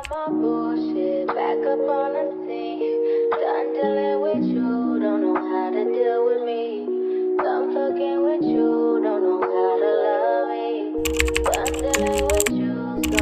my bullshit, back up on the scene. Done dealing with you, don't know how to deal with me. Done fucking with you, don't know how to love me. Done dealing with you, so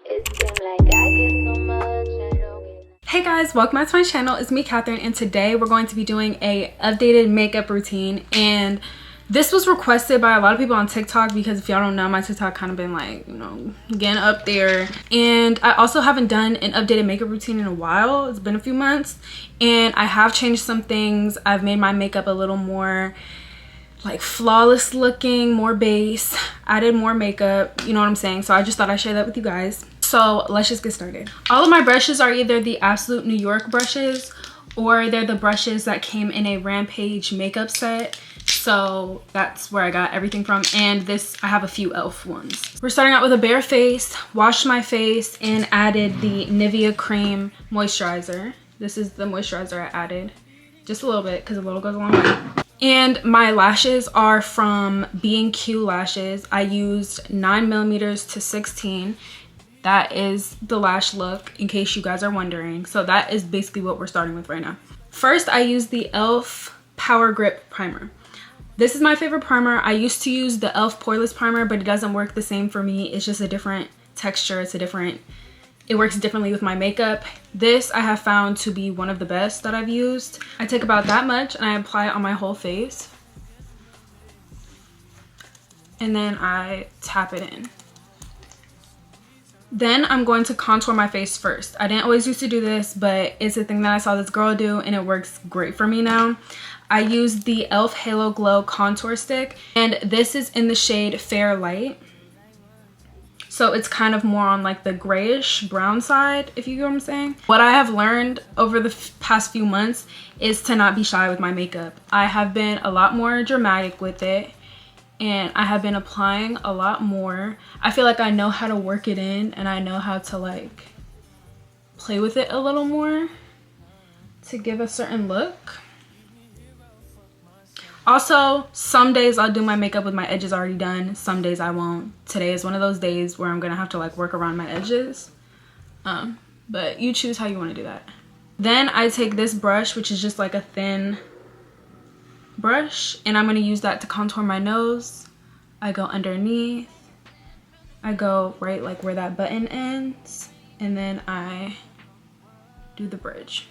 it seems like I get so much, I don't get. Hey guys, welcome back to my channel. It's me, Catherine, and today we're going to be doing a updated makeup routine. And this was requested by a lot of people on TikTok because if y'all don't know, my TikTok kind of been like, you know, getting up there. And I also haven't done an updated makeup routine in a while. It's been a few months and I have changed some things. I've made my makeup a little more like flawless looking, more base, added more makeup, you know what I'm saying? So I just thought I'd share that with you guys. So let's just get started. All of my brushes are either the Absolute New York brushes or they're the brushes that came in a Rampage makeup set. So that's where I got everything from. And this, I have a few e.l.f. ones. We're starting out with a bare face, washed my face, and added the Nivea Cream Moisturizer. This is the moisturizer I added. Just a little bit, because a little goes a long way. And my lashes are from B&Q Lashes. I used 9mm to 16. That is the lash look, in case you guys are wondering. So that is basically what we're starting with right now. First, I use the e.l.f. Power Grip Primer. This is my favorite primer. I used to use the e.l.f. Poreless Primer, but it doesn't work the same for me. It's just a different texture. It works differently with my makeup. This I have found to be one of the best that I've used. I take about that much and I apply it on my whole face. And then I tap it in. Then I'm going to contour my face first. I didn't always used to do this, but it's a thing that I saw this girl do and it works great for me now. I use the e.l.f. Halo Glow Contour Stick, and this is in the shade Fair Light. So it's kind of more on like the grayish brown side, if you get what I'm saying. What I have learned over the past few months is to not be shy with my makeup. I have been a lot more dramatic with it, and I have been applying a lot more. I feel like I know how to work it in, and I know how to like play with it a little more to give a certain look. Also, some days I'll do my makeup with my edges already done. Some days I won't. Today is one of those days where I'm gonna have to like work around my edges. But you choose how you want to do that. Then I take this brush, which is just like a thin brush, and I'm gonna use that to contour my nose. I go underneath. I go right like where that button ends, and then I do the bridge,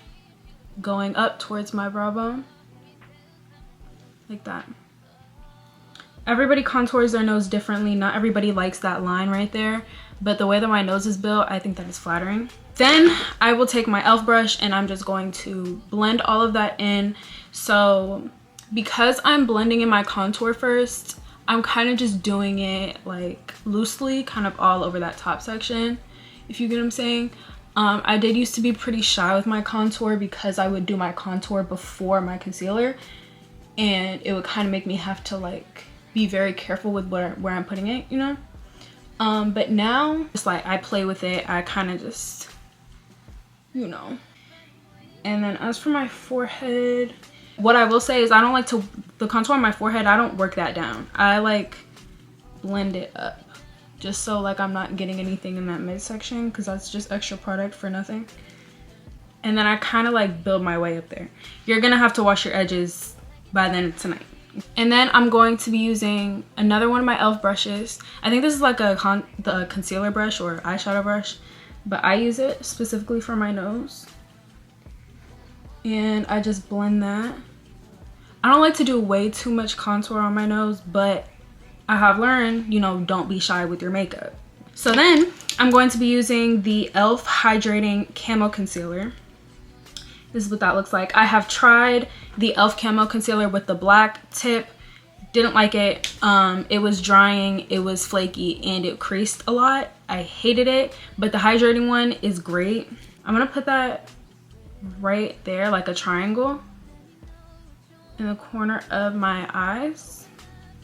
going up towards my brow bone. Like that. Everybody contours their nose differently. Not everybody likes that line right there, but the way that my nose is built, I think that is flattering. Then I will take my e.l.f. brush and I'm just going to blend all of that in. So because I'm blending in my contour first, I'm kind of just doing it like loosely, kind of all over that top section, if you get what I'm saying. I did used to be pretty shy with my contour because I would do my contour before my concealer, and it would kind of make me have to like be very careful with where I'm putting it, you know. But now it's like I play with it. I kind of just, you know. And then as for my forehead, what I will say is I don't like to, the contour on my forehead, I don't work that down. I like blend it up just so like I'm not getting anything in that midsection, because that's just extra product for nothing. And then I kind of like build my way up there. You're gonna have to wash your edges by then tonight. And then I'm going to be using another one of my e.l.f. brushes. I think this is like the concealer brush or eyeshadow brush, but I use it specifically for my nose. And I just blend that. I don't like to do way too much contour on my nose, but I have learned, you know, don't be shy with your makeup. So then I'm going to be using the e.l.f. Hydrating Camo Concealer. This is what that looks like. I have tried the e.l.f. Camo Concealer with the black tip. Didn't like it. It was drying, it was flaky, and it creased a lot. I hated it, but the hydrating one is great. I'm gonna put that right there, like a triangle, in the corner of my eyes.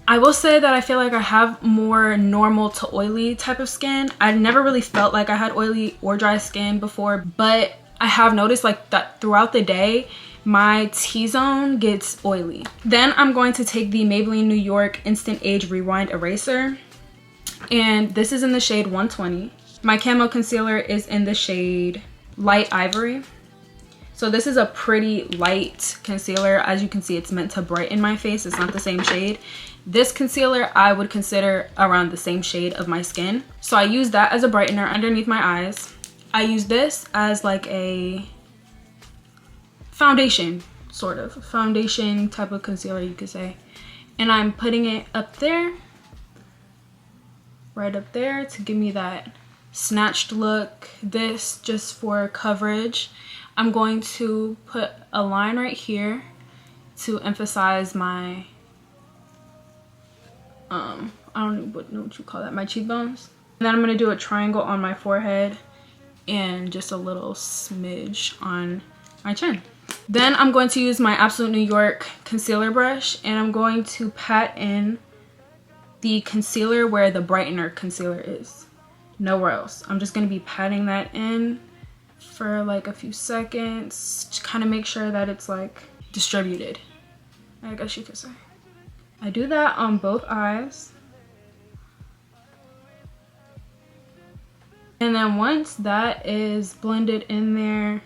I will say that I feel like I have more normal to oily type of skin. I never really felt like I had oily or dry skin before, but I have noticed like that throughout the day, my T-zone gets oily. Then I'm going to take the Maybelline New York Instant Age Rewind Eraser. And this is in the shade 120. My camo concealer is in the shade Light Ivory. So this is a pretty light concealer. As you can see, it's meant to brighten my face. It's not the same shade. This concealer I would consider around the same shade of my skin. So I use that as a brightener underneath my eyes. I use this as like a foundation, sort of. Foundation type of concealer, you could say. And I'm putting it up there. Right up there to give me that snatched look. This just for coverage. I'm going to put a line right here to emphasize my I don't know what you call that, my cheekbones. And then I'm gonna do a triangle on my forehead and just a little smidge on my chin. Then I'm going to use my Absolute New York concealer brush, and I'm going to pat in the concealer where the brightener concealer is. Nowhere else. I'm just gonna be patting that in for like a few seconds to kind of make sure that it's like distributed, I guess you could say. I do that on both eyes. And then once that is blended in there,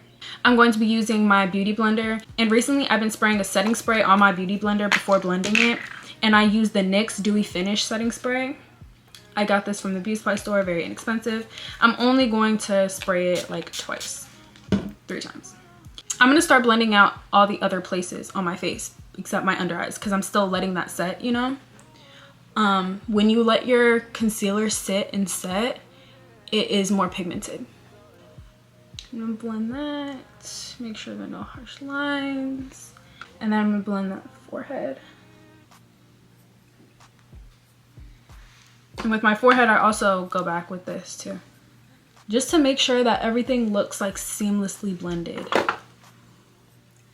I'm going to be using my beauty blender. And recently I've been spraying a setting spray on my beauty blender before blending it. And I use the NYX Dewy Finish setting spray. I got this from the beauty supply store, very inexpensive. I'm only going to spray it like twice, 3 times. I'm gonna start blending out all the other places on my face except my under eyes because I'm still letting that set, you know? When you let your concealer sit and set, it is more pigmented. I'm gonna blend that, make sure there are no harsh lines. And then I'm gonna blend that forehead. And with my forehead, I also go back with this too, just to make sure that everything looks like seamlessly blended.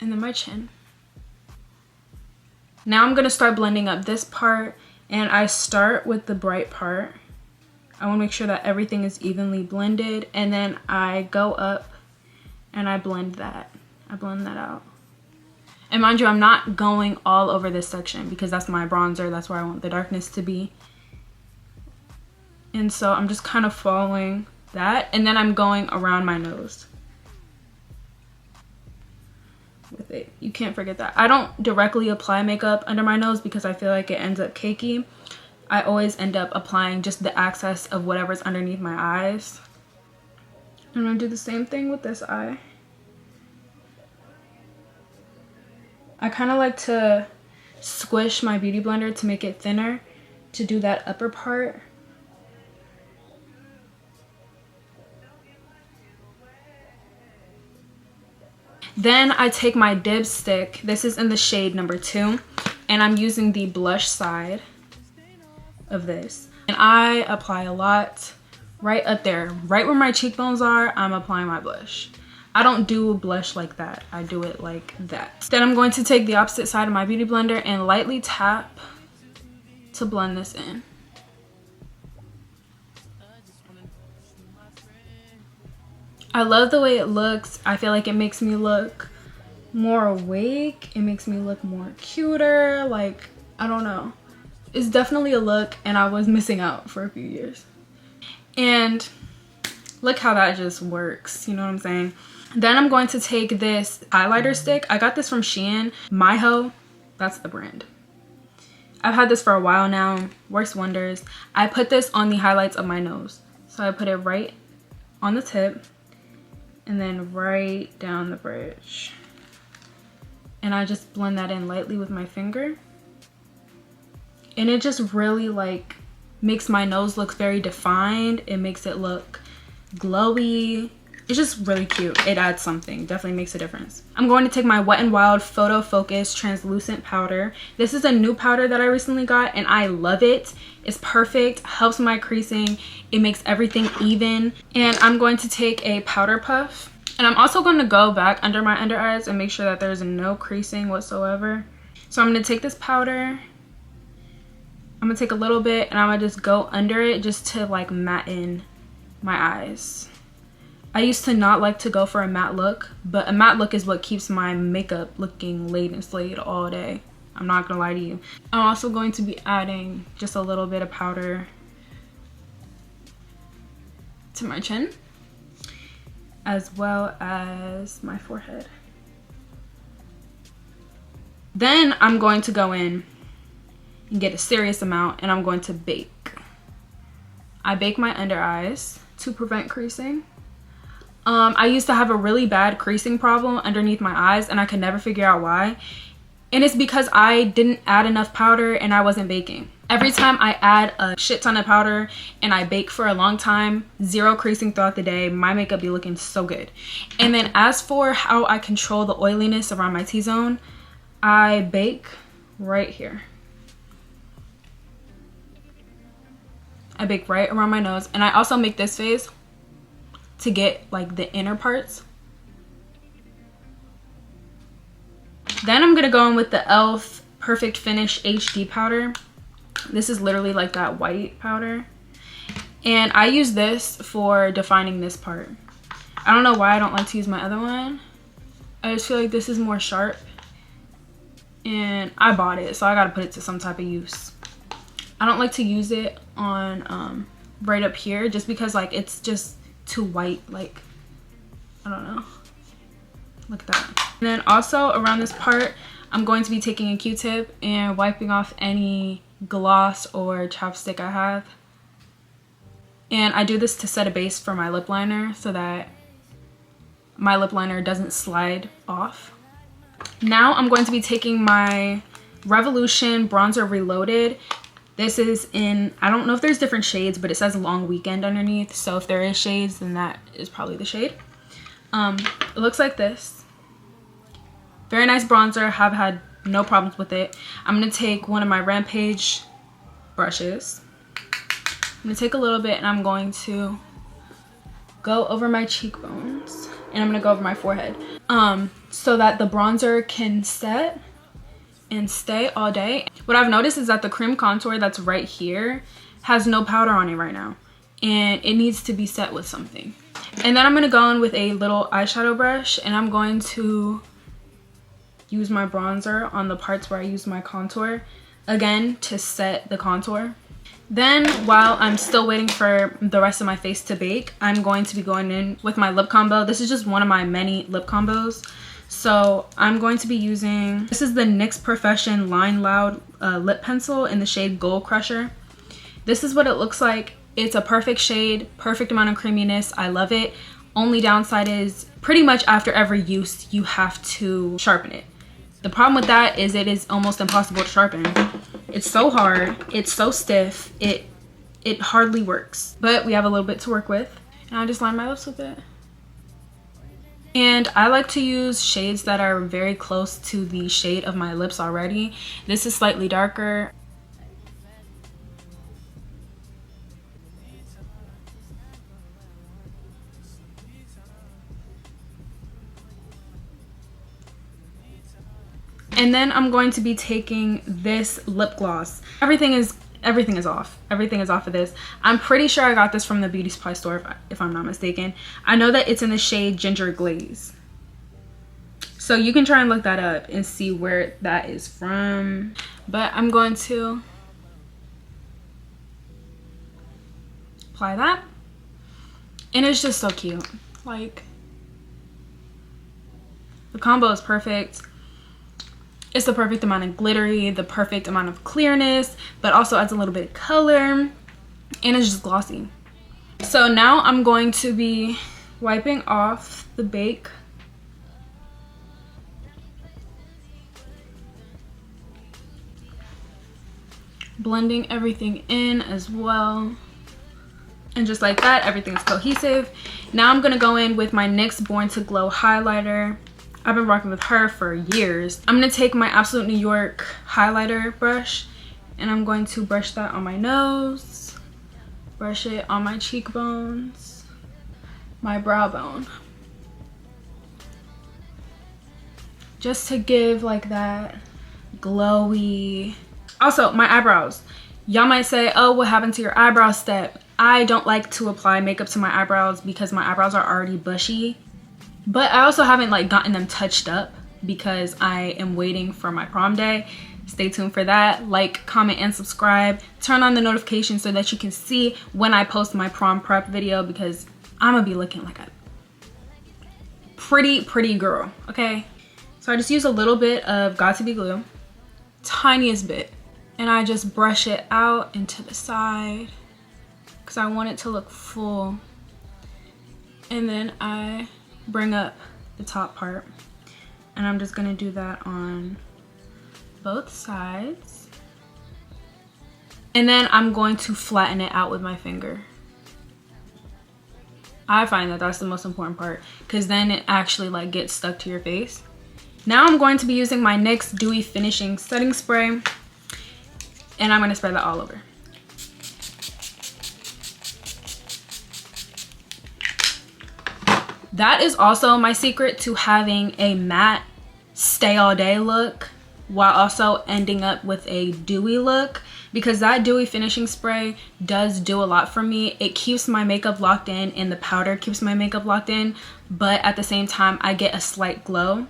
And then my chin. Now I'm gonna start blending up this part, and I start with the bright part. I wanna make sure that everything is evenly blended, and then I go up and I blend that. I blend that out. And mind you, I'm not going all over this section because that's my bronzer, that's where I want the darkness to be. And so I'm just kind of following that, and then I'm going around my nose with it. You can't forget that. I don't directly apply makeup under my nose because I feel like it ends up cakey. I always end up applying just the excess of whatever's underneath my eyes. I'm gonna do the same thing with this eye. I kind of like to squish my beauty blender to make it thinner to do that upper part. Then I take my dib stick. This is in the shade number 2, and I'm using the blush side of this. And I apply a lot right up there, right where my cheekbones are. I'm applying my blush. I don't do blush like that. I do it like that. Then I'm going to take the opposite side of my beauty blender and lightly tap to blend this in. I love the way it looks. I feel like it makes me look more awake. It makes me look more cuter. Like, I don't know. It's definitely a look, and I was missing out for a few years. And look how that just works. You know what I'm saying? Then I'm going to take this highlighter stick. I got this from Shein. Myho, that's the brand. I've had this for a while now. Works wonders. I put this on the highlights of my nose. So I put it right on the tip, and then right down the bridge. And I just blend that in lightly with my finger. And it just really like makes my nose look very defined. It makes it look glowy. It's just really cute. It adds something, definitely makes a difference. I'm going to take my Wet n Wild Photo Focus translucent powder. This is a new powder that I recently got, and I love it. It's perfect, helps my creasing. It makes everything even. And I'm going to take a powder puff, and I'm also going to go back under my under eyes and make sure that there's no creasing whatsoever. So I'm going to take this powder. I'm going to take a little bit, and I'm going to just go under it just to like matte in my eyes. I used to not like to go for a matte look, but a matte look is what keeps my makeup looking laid and slayed all day. I'm not gonna lie to you. I'm also going to be adding just a little bit of powder to my chin, as well as my forehead. Then I'm going to go in and get a serious amount, and I'm going to bake. I bake my under eyes to prevent creasing. I used to have a really bad creasing problem underneath my eyes, and I could never figure out why. And it's because I didn't add enough powder and I wasn't baking. Every time I add a shit ton of powder and I bake for a long time, zero creasing throughout the day, my makeup be looking so good. And then as for how I control the oiliness around my T-zone, I bake right here. I bake right around my nose, and I also make this face to get like the inner parts. Then I'm gonna go in with the e.l.f. Perfect Finish HD powder. This is literally like that white powder, and I use this for defining this part. I don't know why I don't like to use my other one. I just feel like this is more sharp, and I bought it, so I gotta put it to some type of use. I don't like to use it on right up here, just because like it's just too white. Like, I don't know, look at that. And then also around this part, I'm going to be taking a Q-tip and wiping off any gloss or chapstick I have. And I do this to set a base for my lip liner so that my lip liner doesn't slide off. Now I'm going to be taking my Revolution Bronzer Reloaded. This is in, I don't know if there's different shades, but it says Long Weekend underneath. So if there is shades, then that is probably the shade. It looks like this. Very nice bronzer. Have had no problems with it. I'm going to take one of my Rampage brushes. I'm going to take a little bit, and I'm going to go over my cheekbones. And I'm going to go over my forehead. So that the bronzer can set and stay all day. What I've noticed is that the cream contour that's right here has no powder on it right now, and it needs to be set with something. And then I'm going to go in with a little eyeshadow brush, and I'm going to use my bronzer on the parts where I use my contour, again to set the contour. Then while I'm still waiting for the rest of my face to bake, I'm going to be going in with my lip combo. This is just one of my many lip combos. So I'm going to be using, this is the NYX Profession Line Loud lip pencil in the shade Gold Crusher. This is what it looks like. It's a perfect shade, perfect amount of creaminess. I love it. Only downside is pretty much after every use, you have to sharpen it. The problem with that is it is almost impossible to sharpen. It's so hard, it's so stiff, it hardly works. But we have a little bit to work with. And I just line my lips with it. And I like to use shades that are very close to the shade of my lips already. This is slightly darker. And then I'm going to be taking this lip gloss. Everything is off. Everything is off of this. I'm pretty sure I got this from the beauty supply store if I'm not mistaken. I know that it's in the shade Ginger Glaze. So you can try and look that up and see where that is from. But I'm going to apply that. And it's just so cute. Like, the combo is perfect. It's the perfect amount of glittery, the perfect amount of clearness, but also adds a little bit of color, and it's just glossy. So now I'm going to be wiping off the bake. Blending everything in as well. And just like that, everything's cohesive. Now I'm gonna go in with my NYX Born to Glow highlighter. I've been rocking with her for years. I'm gonna take my Absolute New York highlighter brush, and I'm going to brush that on my nose, brush it on my cheekbones, my brow bone. Just to give like that glowy. Also, my eyebrows. Y'all might say, oh, what happened to your eyebrow step? I don't like to apply makeup to my eyebrows because my eyebrows are already bushy. But I also haven't like gotten them touched up because I am waiting for my prom day. Stay tuned for that. Like, comment, and subscribe. Turn on the notifications so that you can see when I post my prom prep video, because I'm gonna be looking like a pretty girl, okay? So I just use a little bit of Got2b glue, tiniest bit, and I just brush it out into the side because I want it to look full. And then I bring up the top part, and I'm just gonna do that on both sides. And then I'm going to flatten it out with my finger. I find that that's the most important part, because then it actually like gets stuck to your face. Now I'm going to be using my NYX Dewy Finishing Setting Spray, and I'm going to spread that all over. That is also my secret to having a matte stay all day look while also ending up with a dewy look, because that dewy finishing spray does do a lot for me. It keeps my makeup locked in, and the powder keeps my makeup locked in, but at the same time I get a slight glow.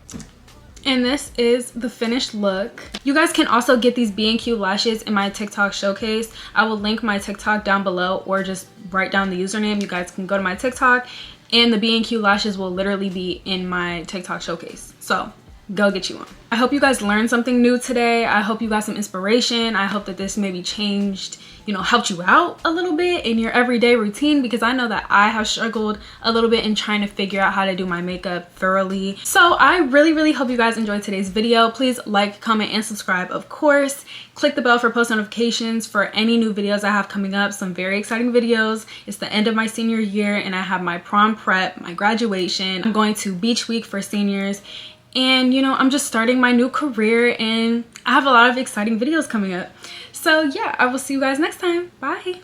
And this is the finished look. You guys can also get these B&Q lashes in my TikTok showcase. I will link my TikTok down below, or just write down the username. You guys can go to my TikTok, and the B&Q lashes will literally be in my TikTok showcase. So go get you one. I hope you guys learned something new today. I hope you got some inspiration. I hope that this maybe changed, you know, helped you out a little bit in your everyday routine, because I know that I have struggled a little bit in trying to figure out how to do my makeup thoroughly. So I really hope you guys enjoyed today's video. Please like, comment, and subscribe, of course. Click the bell for post notifications for any new videos I have coming up. Some very exciting videos. It's the end of my senior year, and I have my prom prep, my graduation. I'm going to beach week for seniors. And you know, I'm just starting my new career, and I have a lot of exciting videos coming up. So yeah, I will see you guys next time. Bye.